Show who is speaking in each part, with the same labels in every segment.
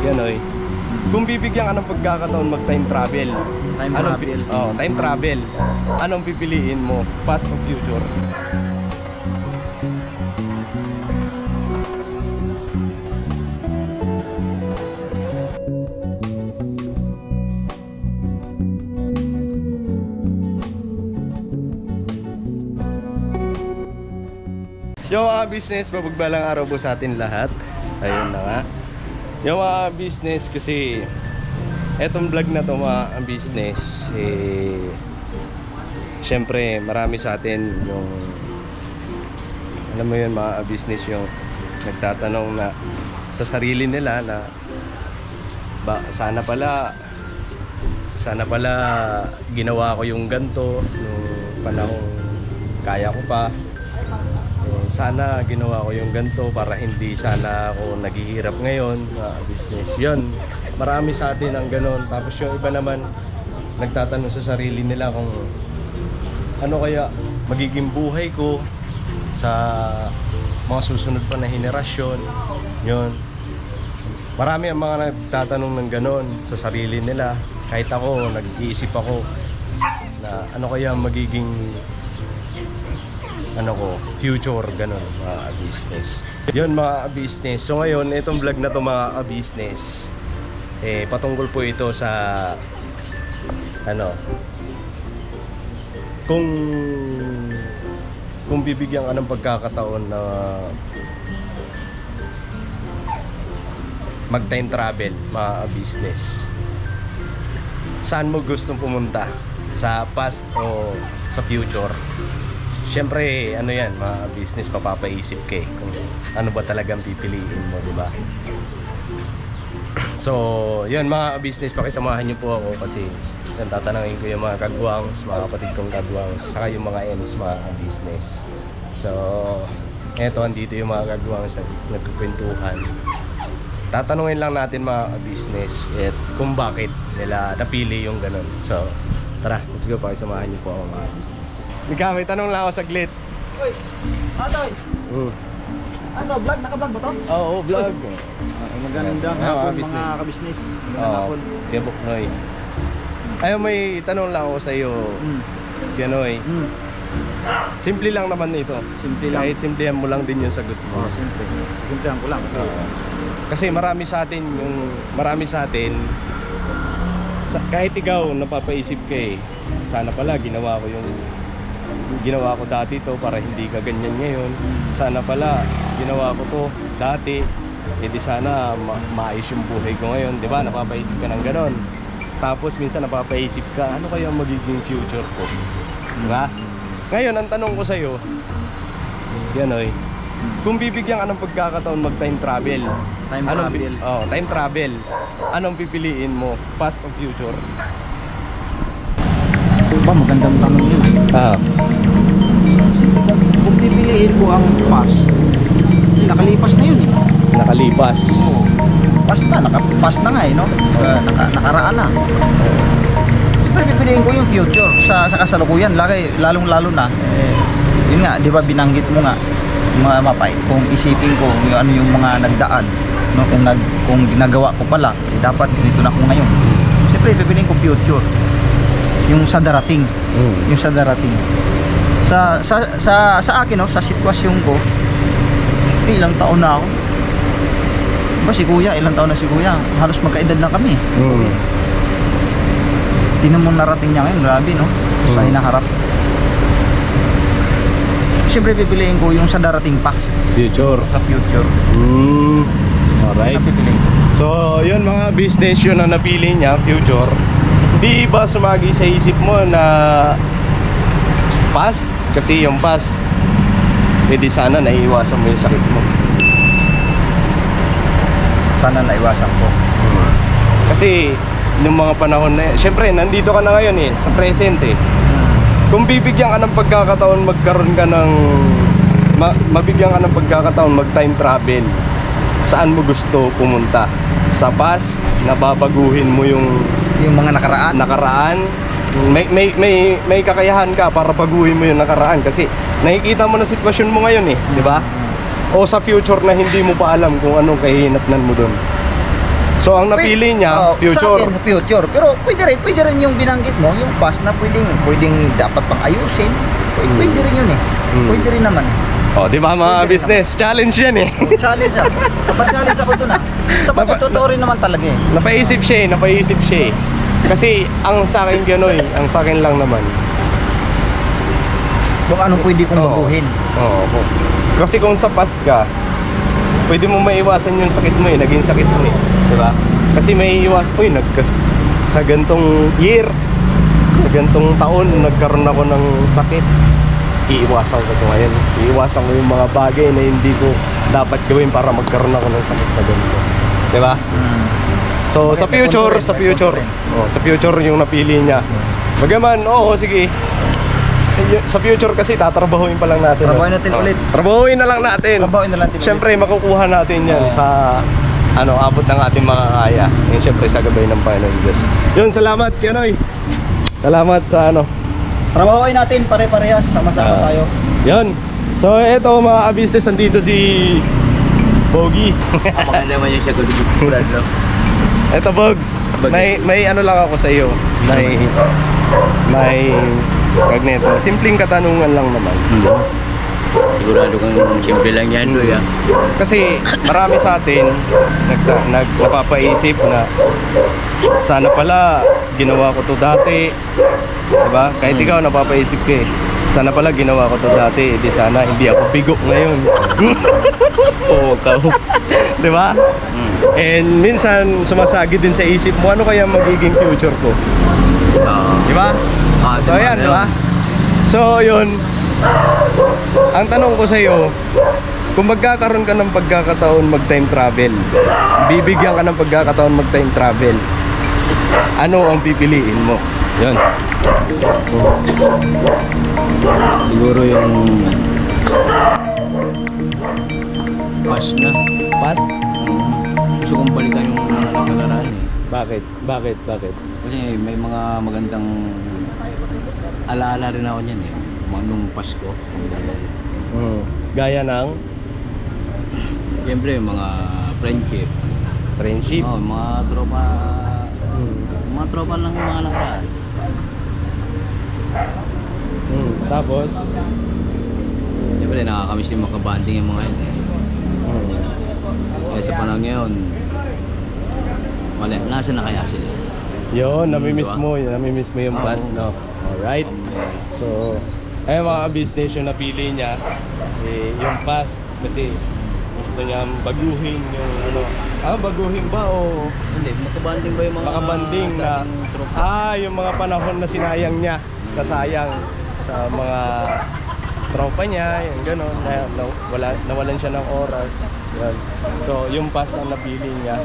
Speaker 1: Yan oy. Kung bibigyan ka ng pagkakataon mag-time travel.
Speaker 2: Time travel.
Speaker 1: Time travel. Anong pipiliin mo? Past o future? Yung mga business, mapagbalang araw po sa atin lahat. Ayun na nga. Yung mga business kasi etong vlog na to mga business syempre marami sa atin yung alam mo yun mga business yung nagtatanong na sa sarili nila na sana pala ginawa ko yung ganto nung panahon kaya ko pa. Sana ginawa ko yung ganto para hindi sana ako naghihirap ngayon sa business. Yun, marami sa atin ang ganon. Tapos yung iba naman nagtatanong sa sarili nila kung ano kaya magiging buhay ko sa mga susunod pa na henerasyon. Yun, marami ang mga nagtatanong ng ganon sa sarili nila. Kahit ako, nag-iisip ako na ano kaya magiging future, ganun mga business. Yun mga business. So ngayon, itong vlog na to mga business patungkol po ito sa kung bibigyan ka ng pagkakataon na mag-time travel mga business, saan mo gustong pumunta? Sa past o sa future? Siyempre, yan, mga business, papapaisip ka kung ano ba talagang pipiliin mo, di ba? So, yun mga business, pakisamahan niyo po ako kasi tatanungin ko yung mga kagwangs, mga kapatid kong kagwangs, saka yung mga M's, mga business. So, eto, andito yung mga kagwangs na nagkukwentuhan. Tatanungin lang natin mga business kung bakit nila napili yung ganun. So, tara, let's go, pakisamahan niyo po ako mga business. Mika, may tanong lang ako saglit.
Speaker 2: Uy, Atoy! Ano, vlog? Naka-vlog ba to?
Speaker 1: Oo, vlog.
Speaker 2: Magandang hapon mga kabisnes. Magandang hapon.
Speaker 1: Tiyabok Noy. Ayaw, may tanong lang ako sa iyo. Noy. Simple lang naman ito.
Speaker 2: Simple lang.
Speaker 1: Kahit simplihan mo lang din yung sagot mo.
Speaker 2: Simple. Simplihan ko lang.
Speaker 1: Kasi marami sa atin kahit ikaw napapaisip ka sana pala ginawa ko dati to para hindi ka ganyan ngayon. Sana pala ginawa ko to dati, di sana maayos yung buhay ko ngayon, di ba? Napapaisip ka ng ganon. Tapos minsan napapaisip ka, ano kaya magiging future ko, di ba? Ngayon ang tanong ko sa'yo, oy, kung bibigyan ka ng pagkakataon mag-time travel, time travel, anong pipiliin mo? Past o future?
Speaker 2: Magandang tanong yun. Kung pipiliin ko ang past, nakalipas na yun eh.
Speaker 1: Nakalipas?
Speaker 2: Oo. Naka-past na nga no? Nakaraan na. Siyempre pipiliin ko yung future sa kasalukuyan, lalong-lalo na yun nga, di ba binanggit mo nga mapay, kung isipin ko ano yung mga nagdaan, no? Kung ginagawa ko pala, dapat ganito na ako ngayon. Siyempre pipiliin ko future, yung sa darating. Yung sa darating sa akin, no, sa sitwasyon ko, ilang taon na ako. Diba si kuya, ilang taon na si kuya, halos magkaedad na kami. Tingnan mo narating niya ngayon, grabe no, sa hinaharap. Siyempre pipiliin ko yung sa darating pa,
Speaker 1: Future.
Speaker 2: sa future.
Speaker 1: Alright. So yun mga business, yun ang napili niya, future. Di ba sumagi sa isip mo na past? Kasi yung past, di sana naiiwasan mo yung sakit mo.
Speaker 2: Sana naiwasan ko.
Speaker 1: Kasi nung mga panahon na syempre nandito ka na ngayon sa present Kung bibigyan ka ng pagkakataon magkaroon ka ng mabigyan ka ng pagkakataon mag time travel, saan mo gusto pumunta? Sa past, nababaguhin mo yung
Speaker 2: mga nakaraan.
Speaker 1: May kakayahan ka para baguhin mo yung nakaraan kasi nakikita mo na sitwasyon mo ngayon di ba? O sa future na hindi mo pa alam kung anong kahihinatnan mo doon. So ang napili niya,
Speaker 2: Sa
Speaker 1: future.
Speaker 2: akin, sa future. Pero pwede rin yung binanggit mo, yung past na pwedeng dapat pang ayusin. Pwede rin yun eh. Pwede rin naman eh.
Speaker 1: Oh, di ba mga
Speaker 2: Pwede rin
Speaker 1: business? Challenge yan eh.
Speaker 2: Challenge ako. Dapat challenge ako dun ah. Sapat totoo rin naman talaga eh.
Speaker 1: Napaisip siya eh. Kasi ang sa akin gano'n ang sa akin lang naman.
Speaker 2: Kung anong pwede kong baguhin.
Speaker 1: Oo. Kasi kung sa past ka, pwede mo maiwasan yung sakit mo eh, naging sakit mo eh. Di ba? Kasi may iwas, sa gantong year, sa gantong taon, nagkaroon ako ng sakit. Iiwasan ko ito ngayon. Iiwasan ko yung mga bagay na hindi ko dapat gawin para magkaroon ako ng sakit na ganito. Di ba? So sa future, sa future yung napili niya. Bagaman, oo, sige. Sa future kasi tatrabahuin pa lang natin.
Speaker 2: Trabahuin natin ulit.
Speaker 1: Trabahuin na lang natin.
Speaker 2: Trabahuin na natin ulit.
Speaker 1: Siyempre makukuha natin yan sa abot ng ating makakaya. Yun siyempre sa gabay ng Panginoon Diyos. Yun, salamat Kianoy. Salamat sa
Speaker 2: Trabahuin natin pare-parehas. Sama-sama tayo.
Speaker 1: Yun. So eto mga business, andito si Bogi.
Speaker 2: Maganda naman yung siya gulubog no?
Speaker 1: Eto Bogs, may ano lang ako sa iyo. May Magneto. Simpleng katanungan lang naman.
Speaker 3: Sigurado kang simple lang yan, Loy, ah.
Speaker 1: Kasi marami sa atin napapaisip na sana pala ginawa ko to dati. Diba? Kahit ikaw napapaisip ka eh. Sana pala ginawa ko to dati. Di sana hindi ako bigo ngayon.
Speaker 3: Oo, ikaw.
Speaker 1: Diba? And minsan sumasagi din sa isip mo, ano kaya magiging future ko? Diba? So ayan, diba? So yun, ang tanong ko sa'yo, kung magkakaroon ka ng pagkakataon mag-time travel, bibigyan ka ng pagkakataon mag-time travel, ano ang pipiliin mo? Yun.
Speaker 3: Siguro yung past na.
Speaker 1: Past?
Speaker 3: Gusto kong balikan yung nakaraan eh.
Speaker 1: Bakit?
Speaker 3: Kasi may mga magandang alaala rin ako niyan eh. Nung Pasko.
Speaker 1: Gaya ng
Speaker 3: Siyempre yung mga friendship.
Speaker 1: friendship.
Speaker 3: Oo, mga tropa. Mga tropa lang yung mga nakaraan.
Speaker 1: Tapos
Speaker 3: Siyempre nakakamiss yung makabanding yung mga yun eh. Kaya sa panahon ngayon, nasa na kaya sila?
Speaker 1: yun, namimiss
Speaker 3: Diba?
Speaker 1: mo yung
Speaker 3: Oo.
Speaker 1: past, no? Alright. So, ayun mga business yung napili niya, yung past kasi gusto niya baguhin yung baguhin ba o
Speaker 3: Hindi, makabanding ba yung mga
Speaker 1: makabanding na
Speaker 3: dating tropa?
Speaker 1: yung mga panahon na sinayang niya, nasayang sa mga tropa niya, yung gano'n, nawalan siya ng oras. Yan. So, yung past ang napili niya.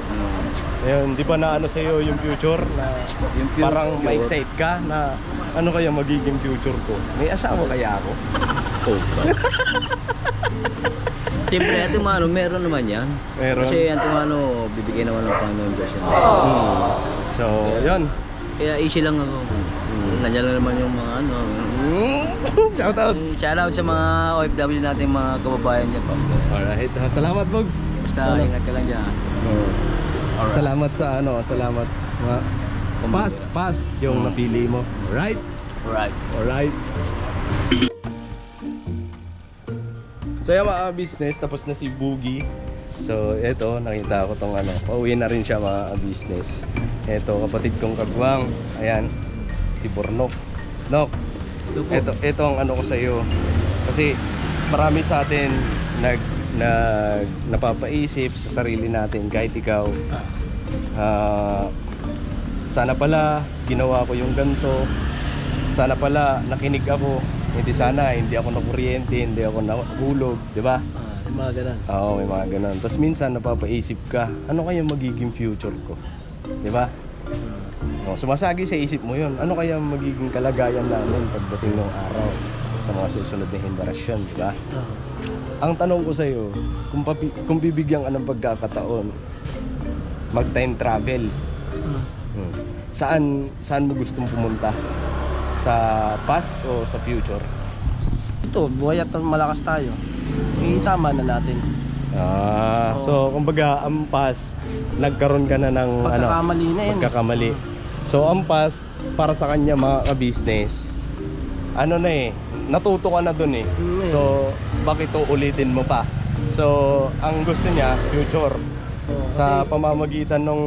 Speaker 1: Ayun, di ba na sa'yo yung future na
Speaker 3: Yung
Speaker 1: parang ma-excite ka na ano kaya magiging future ko? May asawa kaya ako?
Speaker 3: Siyempre, Ate Mano, meron naman yan.
Speaker 1: Meron.
Speaker 3: Kasi Ate Mano, bibigyan naman ng Panginoon Diyos yan.
Speaker 1: So, yun.
Speaker 3: Kaya easy lang ako. Nandiyan lang naman yung mga
Speaker 1: Shout out.
Speaker 3: shout out sa mga OFW natin, mga kababayan dyan.
Speaker 1: Alright. Salamat, Bogs.
Speaker 3: Basta ingat ka lang dyan. Alright.
Speaker 1: Salamat sa salamat. Past yung napili mo. Right? Alright. So yung mga business, tapos na si Boogie. So eto, nakita ko tong pauwi na rin siya mga business. Eto, kapatid kong kagwang. Ayan, si Bornok. Nok, eto ang ko sa iyo. Kasi marami sa atin napapaisip sa sarili natin, kahit ikaw. Sana pala ginawa ko yung ganito. Sana pala nakinig ako. Hindi ako nakuryente, hindi ako nahulog, di ba?
Speaker 2: May mga ganun.
Speaker 1: Oo, may mga ganun. Tapos minsan napapaisip ka, ano kaya magiging future ko? Di ba? Sumasagi sa isip mo yun. Ano kaya magiging kalagayan namin pagdating ng araw sa mga susunod na henerasyon, di ba? Ang tanong ko sa iyo, kung bibigyan ka ng pagkakataon, mag-time travel, saan mo gustong pumunta? Sa past o sa future?
Speaker 2: Ito, buhay at malakas tayo. Tama na natin.
Speaker 1: So kumbaga ang past, nagkaroon ka na ng
Speaker 3: Pagkakamali na yun.
Speaker 1: pagkakamali. So ang past para sa kanya mga ka-business, ano na eh, natuto ka na dun eh. So bakit ulitin mo pa? So ang gusto niya, future. Sa pamamagitan nung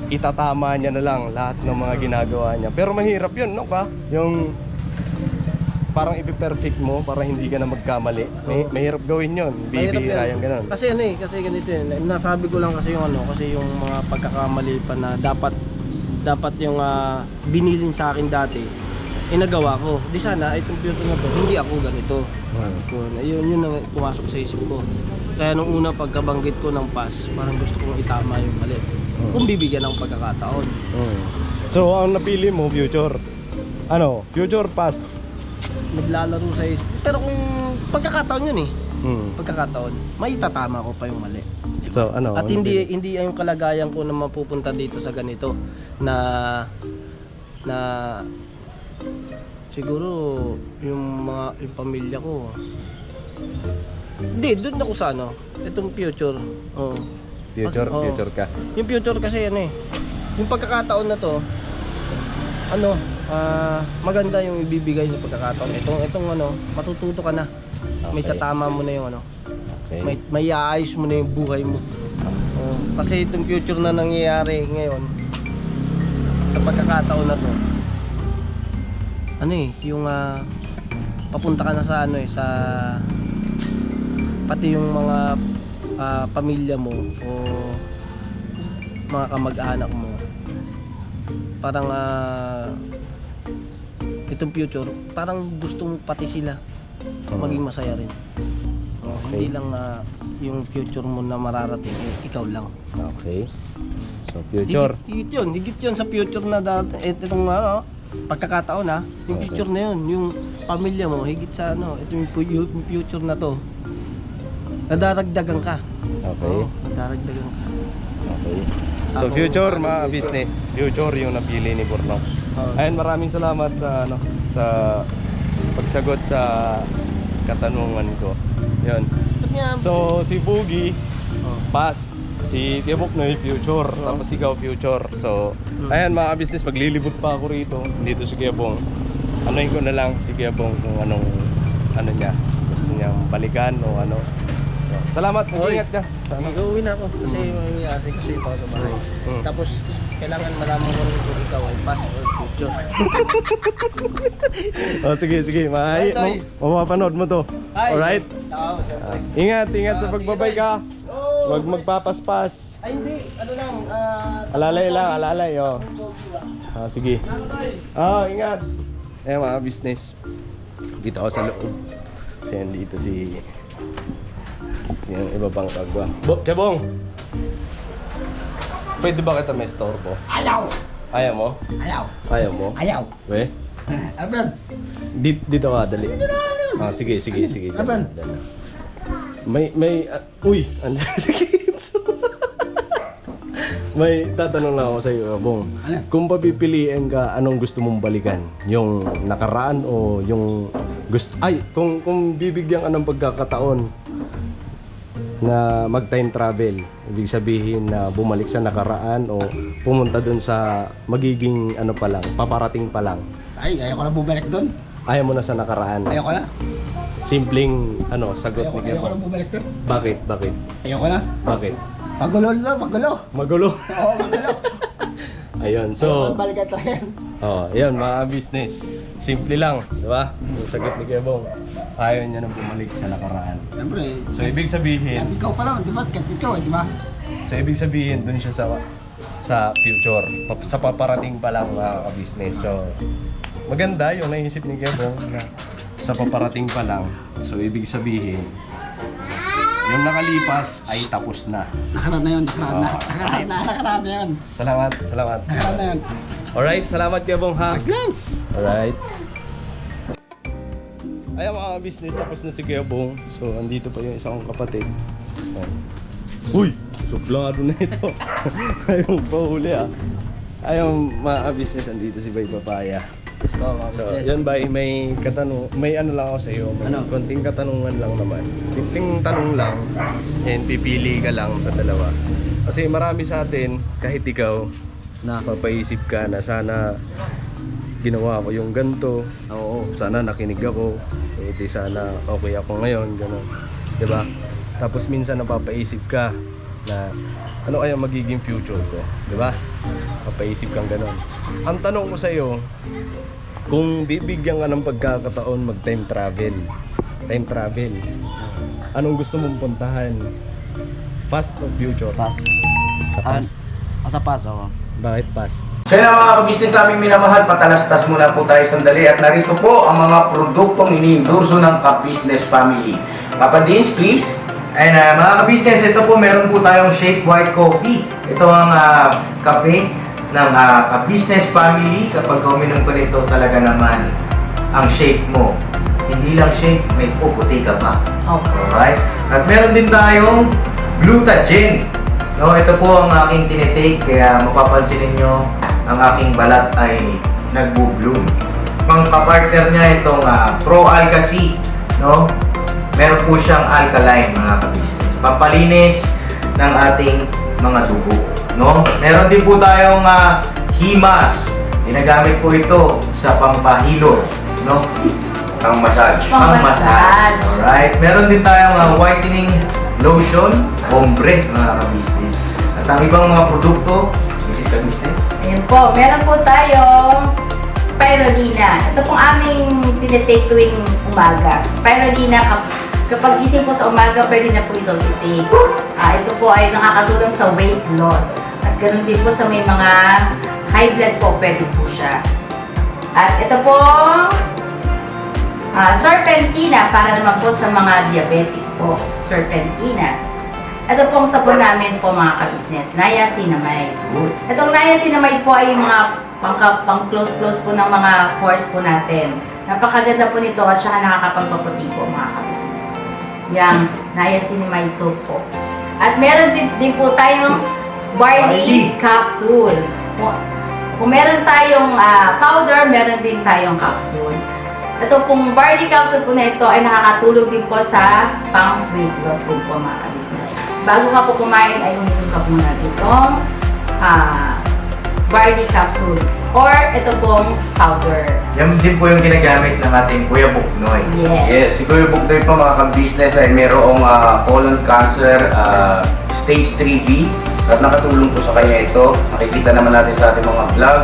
Speaker 1: itatama niya na lang lahat ng mga ginagawa niya. Pero mahirap yun, no ka? Yung parang ipi-perfect mo para hindi ka na magkamali. Mahirap gawin yun. Bibihira yung ganun.
Speaker 3: Kasi ano eh, kasi ganito yun. Nasabi ko lang kasi yung ano, kasi yung mga pagkakamali pa na dapat yung binilin sa akin dati, nagawa ko. Di sana, itong computer na to, hindi ako ganito. Yun ang pumasok sa isip ko. Kaya nung una pagkabanggit ko ng pass, parang gusto kong itama yung mali. Kung bibigyan ng pagkakataon.
Speaker 1: So ang napili mo, future. Ano? Future, past.
Speaker 3: Naglalaro sa isip. Pero kung pagkakataon yun eh. Pagkakataon, may itatama ko pa yung mali.
Speaker 1: So ano?
Speaker 3: At hindi yung kalagayan ko na mapupunta dito sa ganito na siguro yung pamilya ko. Hindi, doon ako sa ano, itong future.
Speaker 1: Future,
Speaker 3: Oo.
Speaker 1: future ka.
Speaker 3: Yung future kasi ano eh. Yung pagkakataon na to, maganda yung ibibigay sa pagkakataon. Itong ano, matututo ka na. May
Speaker 1: Okay.
Speaker 3: tatama mo na yung ano.
Speaker 1: Okay.
Speaker 3: May aayos mo na yung buhay mo. Kasi itong future na nangyayari ngayon sa pagkakataon na to, ano eh, yung papunta ka na sa ano eh, sa pati yung mga pamilya mo o mga kamag-anak mo, parang itong future, parang gustong pati sila maging masaya rin. Hindi lang yung future mo na mararating ikaw lang.
Speaker 1: Okay. So future.
Speaker 3: Higit yun sa future na itong pagkakataon yung
Speaker 1: Okay.
Speaker 3: future na yun, yung pamilya mo, higit sa yung future na to, nadaragdagan ka.
Speaker 1: Okay.
Speaker 3: Nadaragdagan ka.
Speaker 1: Okay. So future mga business, future yung napili ni Burnok. Ayun, maraming salamat sa sa pagsagot sa katanungan ko. 'Yun. So si Boogie past, si Tibok Noy future, tapos ikaw future. So ayan mga business, maglilibot pa ako rito dito si Gabong. Anoin ko na lang si Gabong kung ano niya, gusto niyang balikan o ano. So, salamat, mag-ingat ka. Sana.
Speaker 3: Uuwi na ako kasi may kasi pa ako sa bahay. Tapos kailangan malaman ko rin kung ikaw ay past or future.
Speaker 1: Sige, mapapanood mo to. Alright? Ingat sa pagbabay ka. Huwag magpapaspas.
Speaker 3: Ay hindi, ano lang,
Speaker 1: Alalay, oh. Sige. Ingat. Mga business. Dito ako sa loob. Kasi dito si yung iba pang kagwa. Jabong! Pwede ba kita may store po?
Speaker 2: Ayaw!
Speaker 1: Ayaw mo? Ayaw mo?
Speaker 2: Ayaw!
Speaker 1: We?
Speaker 2: Aben!
Speaker 1: Dito ka, dali. Sige.
Speaker 2: Laban.
Speaker 1: May uy, andyan si Kitsu. May tatanong lang ako sa iyo, Bong.
Speaker 2: Ano?
Speaker 1: Kung papipiliin ka, anong gusto mong balikan? Yung nakaraan o yung kung bibigyan ka ng pagkakataon na mag-time travel, ibig sabihin na bumalik sa nakaraan o pumunta dun sa magiging paparating pa lang.
Speaker 2: Ay, ayaw ko na bumalik doon.
Speaker 1: Ayaw mo na sa nakaraan.
Speaker 2: Ayaw ko na.
Speaker 1: Simpleng sagot ni
Speaker 2: Ayaw ko na
Speaker 1: Gabong.
Speaker 2: bumalik doon.
Speaker 1: Bakit?
Speaker 2: Ayaw ko na.
Speaker 1: Bakit?
Speaker 2: Magulo lang, magulo.
Speaker 1: Magulo.
Speaker 2: Oo, magulo.
Speaker 1: Ayun,
Speaker 2: Ayaw ko
Speaker 1: so
Speaker 2: na balikan talaga yan.
Speaker 1: ayun mga business. Simple lang, di ba? Yung sagot ni Gabong. Ayaw niya na bumalik sa nakaraan.
Speaker 2: Siyempre,
Speaker 1: So ibig sabihin,
Speaker 2: kahit ikaw pa naman, di ba? Kahit ikaw, di ba?
Speaker 1: dun siya sa future, sa paparating pa lang mga ka-business. So maganda yung naisip ni Gabong na sa paparating pa lang. So ibig sabihin, yung nakalipas ay tapos na.
Speaker 2: Nakaraan na yun, nakaraan na yun.
Speaker 1: Salamat.
Speaker 2: Nakaraan na yun.
Speaker 1: Alright, salamat Gabong ha.
Speaker 2: Lang!
Speaker 1: Alright. Ayan mga business, tapos na si Gabong. So, andito pa yung isang kapatid. Uy! Suplado na ito. Ayaw pa huli Ayun mga business, andito si Bay Papaya. So, yan ba, may ano lang ako sa iyo, may
Speaker 2: Ano?
Speaker 1: konting katanungan lang naman. Simpleng tanong lang, and pipili ka lang sa dalawa. Kasi marami sa atin, kahit ikaw,
Speaker 2: Na.
Speaker 1: mapaisip ka na sana ginawa ko yung ganto,
Speaker 2: Oo.
Speaker 1: sana nakinig ako, di sana okay ako ngayon, gano'n. Diba? Tapos minsan napapaisip ka na ano kaya magiging future ko, diba? Mapaisip kang gano'n. Ang tanong ko sa iyo, kung bibigyan ka ng pagkakataon mag-time travel, anong gusto mong puntahan? Past o future?
Speaker 2: Pass.
Speaker 1: Sa past.
Speaker 2: Sa pass, oo.
Speaker 1: Bakit past?
Speaker 4: So yun mga kabisnes naming minamahal, patalastas muna po tayo sandali at narito po ang mga produktong iniendorso ng Ka-Business Family. Papa Dins, please.
Speaker 5: Ayun mga ka-business, ito po meron po tayong Shake White Coffee. Ito ang kape ng Ka-Business Family. Kapag uminom ko nito talaga naman ang shake mo. Hindi lang shake, may puputi ka pa.
Speaker 6: Okay.
Speaker 5: Alright? At meron din tayong Glutagen. No, ito po ang aking tinitake kaya mapapansin niyo ang aking balat ay nagbo-bloom. Pang-partner niya itong Pro Alga C, no? Meron po siyang alkaline mga ka-business. Pampalinis ng ating mga dugo, no? Meron din po tayong Himas. Ginagamit po ito sa pampahilo, no?
Speaker 4: Ang massage.
Speaker 6: Pang-massage.
Speaker 5: Alright. Meron din tayong whitening lotion, ombre mga ka-business. At ang ibang mga produkto, Mrs. Ka-business.
Speaker 6: Ayan po, meron po tayong spirulina. Ito pong aming tinitake tuwing umaga. Spirulina, kapag gising po sa umaga, pwede na po ito i-take. Ito po ay nakakatulong sa weight loss. At ganoon din po sa may mga high blood po, pwede po siya. At ito pong serpentina para naman po sa mga diabetic po. Serpentina. Ito pong sabon namin po mga ka-business, niacinamide. Itong niacinamide po ay yung mga pang-close po ng mga pores po natin. Napakaganda po nito at saka nakakapagpaputi po mga ka-business. Yung niacinamide soap po. At meron din po tayong barley capsule. Kung meron tayong powder, meron din tayong capsule. Ito pong barley capsule po na ito ay nakakatulong din po sa pang-weight loss din po mga ka-business. Bago ka po kumain ay uminom ka muna itong barley capsule or ito pong powder.
Speaker 5: Yan din po yung ginagamit ng ating Kuya Buknoy.
Speaker 4: Yes, si Kuya Buknoy po mga ka-business ay mayroong colon cancer stage 3B at nakatulong po sa kanya ito. Nakikita naman natin sa ating mga vlog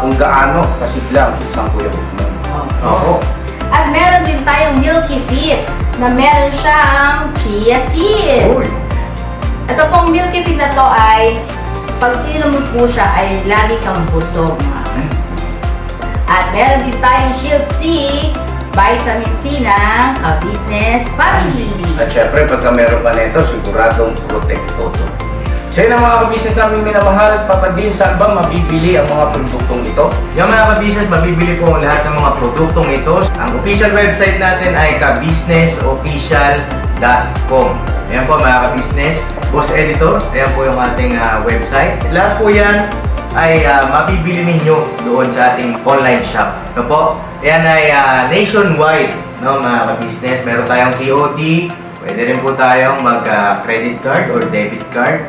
Speaker 4: kung gaano kasiglang isang Kuya Buknoy.
Speaker 5: Oo.
Speaker 6: At meron din tayong Milky Fit na meron siyang chia seeds.
Speaker 5: Uy.
Speaker 6: Ito pong Milky Fit na to ay pag ininom mo po siya ay lagi kang busog mga ka-business. At meron din tayong Shield C, Vitamin C ng Ka-Business Family.
Speaker 4: At syempre, pagka meron ka nito, siguradong protektodo. So yun ang mga ka-business namin minamahal. Papa Din, saan ba mabibili ang mga produktong ito?
Speaker 5: Yung mga ka-business, mabibili po ang lahat ng mga produktong ito. Ang official website natin ay kabusinessofficial.com. Ayan po mga ka-business. Boss Editor, ayan po yung ating website. Lahat po yan ay mabibili ninyo doon sa ating online shop. No po? Ayan ay nationwide, no, mga ka-business. Meron tayong COD, pwede rin po tayong mag-credit card or debit card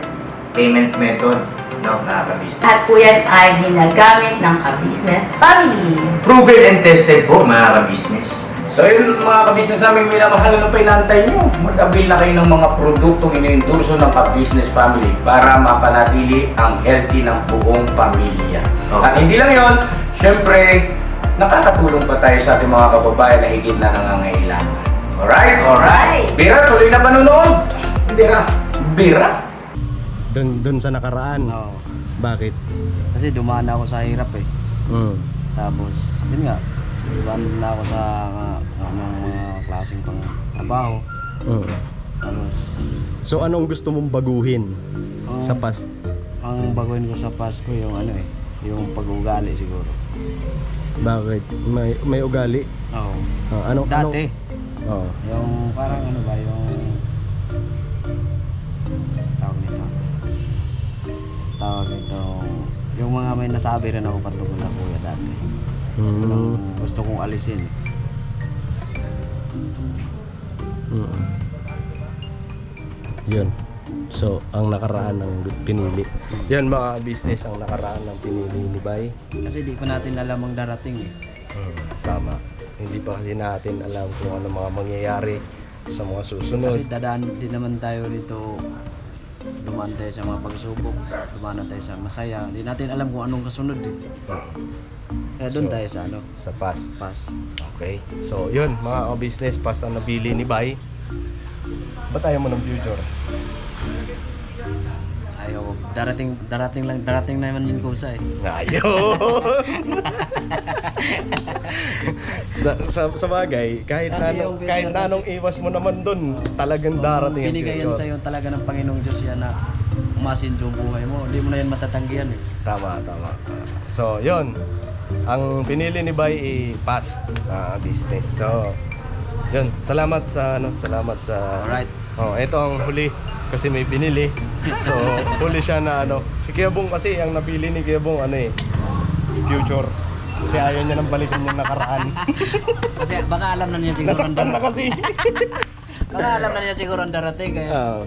Speaker 5: payment method, no, mga ka-business.
Speaker 6: At po yan ay ginagamit ng Ka-Business Family.
Speaker 5: Proven and tested po, mga ka-business.
Speaker 4: So yun mga ka-business namin minamahal, ano pa inantay nyo? Mag-avail na kayo ng mga produktong iniendorso ng Ka-Business Family para mapanatili ang healthy ng buong pamilya.
Speaker 5: Okay.
Speaker 4: At hindi lang yun, syempre, nakakatulong pa tayo sa ating mga kababayan na higit na nangangailangan. Alright?
Speaker 5: Alright.
Speaker 4: Bira, tuloy na panunood! Bira!
Speaker 1: Doon sa nakaraan.
Speaker 2: Oo.
Speaker 1: Bakit?
Speaker 2: Kasi dumaan na ako sa hirap eh.
Speaker 1: Mm.
Speaker 2: Tapos, yun nga, dumaan na ako sa mga klaseng pang trabaho. Tapos,
Speaker 1: So anong gusto mong baguhin sa past?
Speaker 2: ang baguhin ko sa Pasko yung ano eh, yung pag-ugali siguro.
Speaker 1: Bakit? May ugali?
Speaker 2: Oo.
Speaker 1: Ano?
Speaker 2: Dati,
Speaker 1: Oh.
Speaker 2: yung parang ano ba, tawag nito, yung mga may nasabi rin ako patungkol sa kuya dati. Gusto kong alisin.
Speaker 1: Yun. So, ang nakaraan ng pinili. Yan mga business ang nakaraan ng pinili ni Bay.
Speaker 2: Kasi di pa natin alam ang darating eh.
Speaker 1: Tama. Hindi pa kasi natin alam kung ano mga mangyayari sa mga susunod.
Speaker 2: Kasi dadaan din naman tayo dito, dumaan tayo sa mga pagsubok, dumaan tayo sa masaya. Hindi natin alam kung anong kasunod eh. Kaya doon tayo sa ano,
Speaker 1: Sa past.
Speaker 2: pass.
Speaker 1: Okay. So, yun mga business, past ang nabili ni Bay. Ba't ayaw mo ng future?
Speaker 2: Ayaw, darating naman yung kusa eh.
Speaker 1: Ayaw! sa bagay, kahit
Speaker 2: Kasi
Speaker 1: na,
Speaker 2: yung future
Speaker 1: kahit na
Speaker 2: kasi-
Speaker 1: anong iwas mo naman dun, talagang darating ang
Speaker 2: Binigay yan
Speaker 1: future.
Speaker 2: sa'yo talaga ng Panginoong Diyos yan na umasin yung buhay mo. Hindi mo na yan matatanggihan eh.
Speaker 1: Tama. So, yun. Ang pinili ni Bay ay past business. So, yun. Salamat sa
Speaker 2: Alright.
Speaker 1: Oh, ito ang huli kasi may binili. So, huli siya na si Kuya kasi ang napili ni Kuya future. Kasi ayaw niya nang balikan yung nakaraan.
Speaker 2: Kasi baka alam na niya siguro ang
Speaker 1: Nasaktan na
Speaker 2: darating.
Speaker 1: kasi.
Speaker 2: Baka alam na niya siguro ang darating kaya.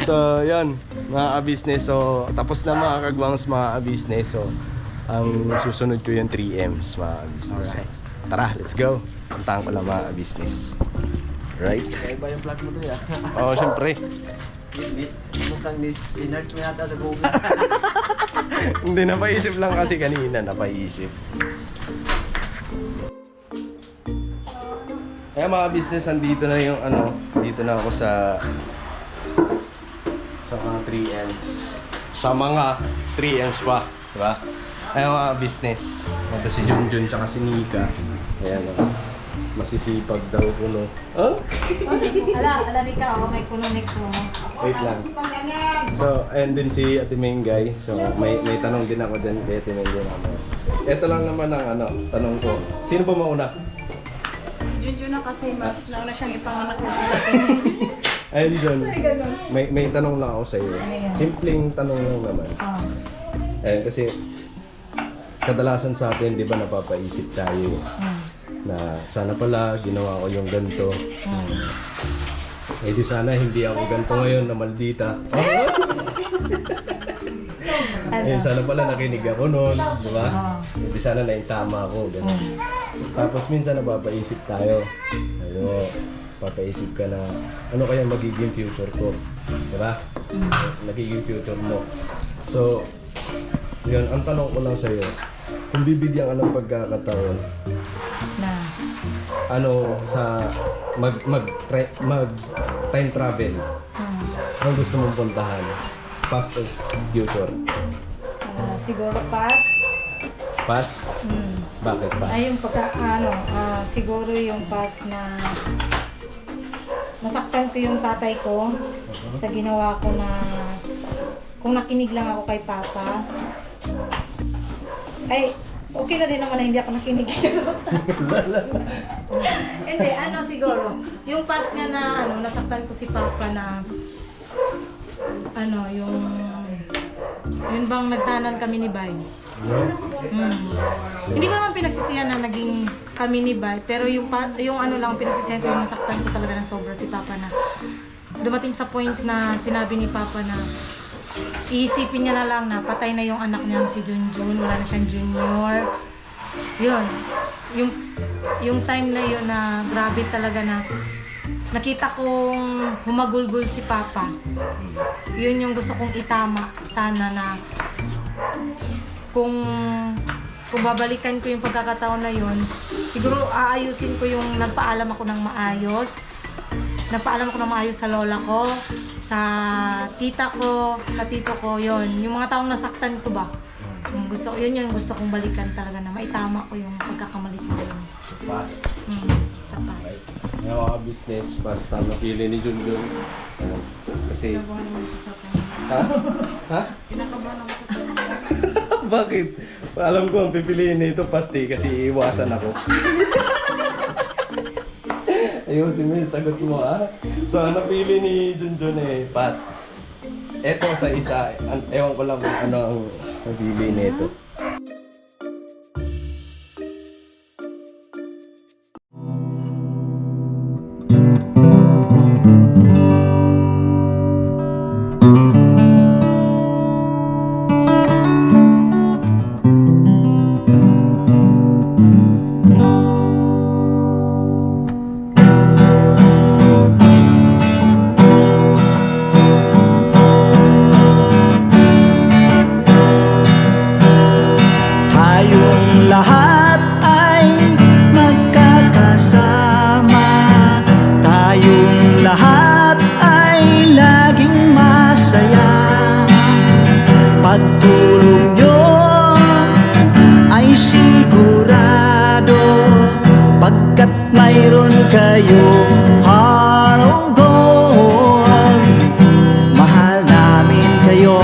Speaker 1: So, yun, mga business. So, tapos na mga kagwangs mga business. So, ang susunod ko yung 3Ms mga business.
Speaker 2: Alright.
Speaker 1: Tara, let's go. Puntahan ko lang mga business. Right?
Speaker 2: Kaya iba yung vlog mo to ya.
Speaker 1: Oo, syempre.
Speaker 2: Mukhang sinerch mo yata sa Google.
Speaker 1: Hindi, napaisip lang kasi kanina, napaisip. Kaya mga business, andito na yung dito na ako sa mga 3Ms. Sa mga 3Ms pa, diba? Kaya mga business, ito si Junjun tsaka si Nika. Ayan, masisipag daw kuno. Huh?
Speaker 7: Ala ka, may kuno next mo.
Speaker 1: Wait lang. So, and din si Ate Mengay. So, may tanong din ako dyan kay Ate Mengay naman. Ito lang naman ang tanong ko. Sino ba mauna?
Speaker 7: Junjun na kasi mas nauna siyang ipanganak kasi sa akin.
Speaker 1: Ayun dyan. May tanong lang ako sa iyo. Simpleng tanong lang naman. Ayun, kasi kadalasan sa atin, di ba, napapaisip tayo na sana pala ginawa ko yung ganito. Eh di sana hindi ako ganito ngayon na maldita. Eh sana pala nakinig ako noon, di ba? Hindi sana naitama ako, ganun. Tapos minsan napapaisip tayo. Papaisip ka na ano kaya magiging future ko, di ba? Nagiging future mo. So, yun, ang tanong ko lang sa'yo, kung bibigyan ka ng pagkakataon, sa mag time travel, ang gusto mong puntahan? Past or future?
Speaker 7: Siguro past.
Speaker 1: Past? Bakit pa?
Speaker 7: Ay, yung siguro yung past na nasaktan ko yung tatay ko sa ginawa ko na kung nakinig lang ako kay Papa. Ay, okay na din naman na hindi ako nakinig. Hindi, siguro. Yung past nga na, nasaktan ko si Papa na, yun bang nagtanan kami ni Bay. Hindi ko naman pinagsisihan na naging kami ni Bay, pero yung lang pinagsisihan ko, yung nasaktan ko talaga ng sobra si Papa na dumating sa point na sinabi ni Papa na iisipin niya na lang na patay na yung anak niya si Junjun, wala na siyang junior. Yun. Yung time na yun na grabe talaga na nakita kong humagulgol si Papa. Yun yung gusto kong itama sana na kung babalikan ko yung pagkakataon na yun, siguro aayusin ko yung nagpaalam ako ng maayos. Nagpaalam ako ng maayos sa lola ko, sa tita ko, sa tito ko, yon. Yung mga taong nasaktan ko ba? Yung gusto kong balikan talaga na maitama ko yung pagkakamali ko yun.
Speaker 1: Sa past.
Speaker 7: Sa past.
Speaker 1: Yung mga business, basta napili ni Junjun. Kasi...
Speaker 7: Kinakabahan naman siya sa kanya.
Speaker 1: Ha?
Speaker 7: Kinakabahan naman sa kanya.
Speaker 1: Bakit? Alam ko ang pipiliin nito past kasi iiwasan ako. Ayun, si Mil, sagot mo So, ang napili ni Junjun past. Eto sa isa, ewan ko lang kung ano ang napili nito.
Speaker 2: pagtulog nyo ay sigurado, pagkat mayroon kayo heart of gold. Mahal namin kayo,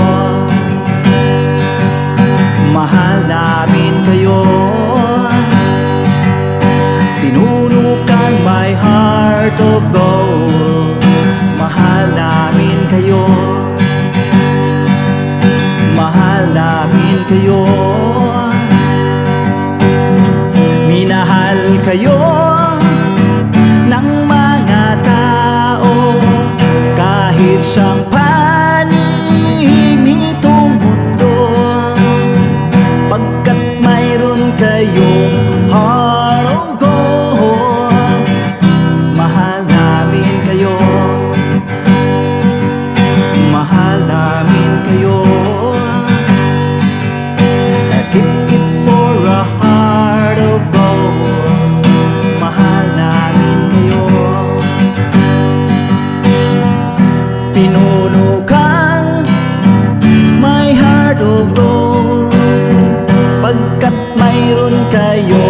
Speaker 2: mahal namin kayo. Pinuno kang my heart of gold. Mahal namin kayo, mahal namin kayo. Minahal kayo ng mga tao kahit sang panig nitong mundo, pagkat mayroon kayong heart of gold. Mahal namin kayo, mahal namin kayo. Keep it for a heart of gold. Mahal namin kayo. Pinuno kang my heart of gold, pagkat mayroon kayo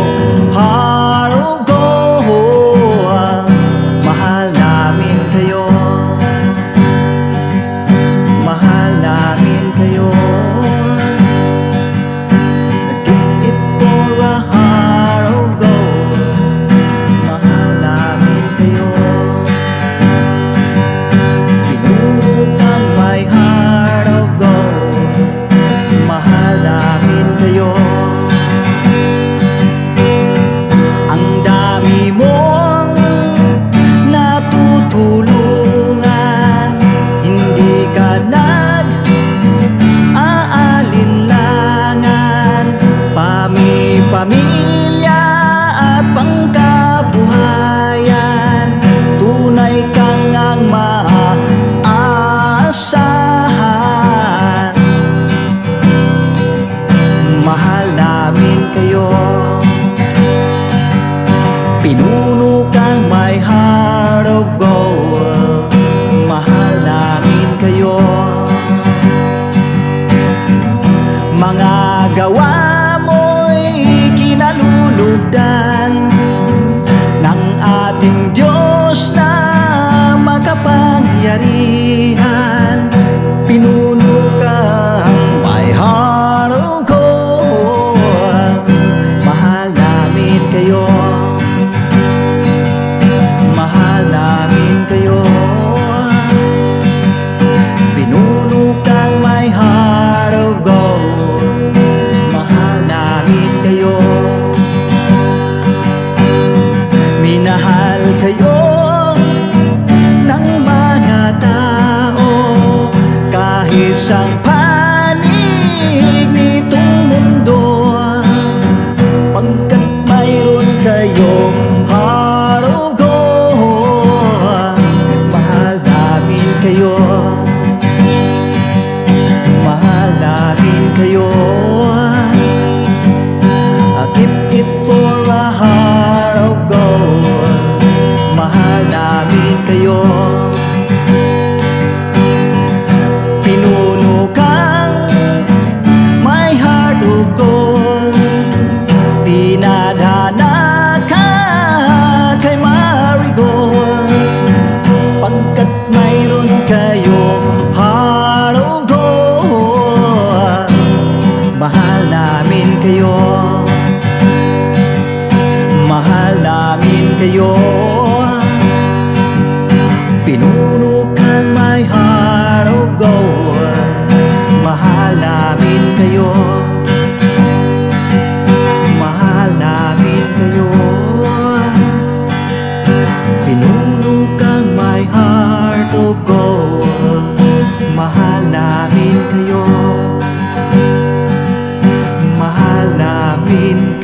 Speaker 2: heart of gold. Mahal namin kayo, mahal namin kayo. Give it for a heart of gold. Mahal namin kayo. Pinuno kang my heart of gold. Mahal namin kayo. Ang dami mong natutulungan, hindi ka nag-aalinlangan. Pamilya at pangkabuhayan, tunay kang ang maaasahan. Mahal namin kayo, pinuno kang my heart of gold. Mahal namin kayo. Mga gawa mo'y kinalulugdan ng ating Diyos na makapangyarihan. Pinuno kang my heart of gold. Mahal namin kayo, mahal namin kayo. Pinuno kang my heart of gold. Mahal namin kayo. Minahal kayo ng mga tao kahit sang panig nitong mundo, pagkat mayroon kayong heart of gold. Mahal namin kayo, mahal namin kayo. Keep it for a heart of gold. Mahal namin kayo. Pinuno kang my heart of gold. Dinadhana ka kay Marigold, pagkat mayroon kayong heart of gold. Mahal namin kayo, mahal namin kayo. Pinuno kang my heart of gold. Mahal namin kayo, mahal namin kayo. Pinuno kang my heart of gold. Mahal namin kayo, mahal namin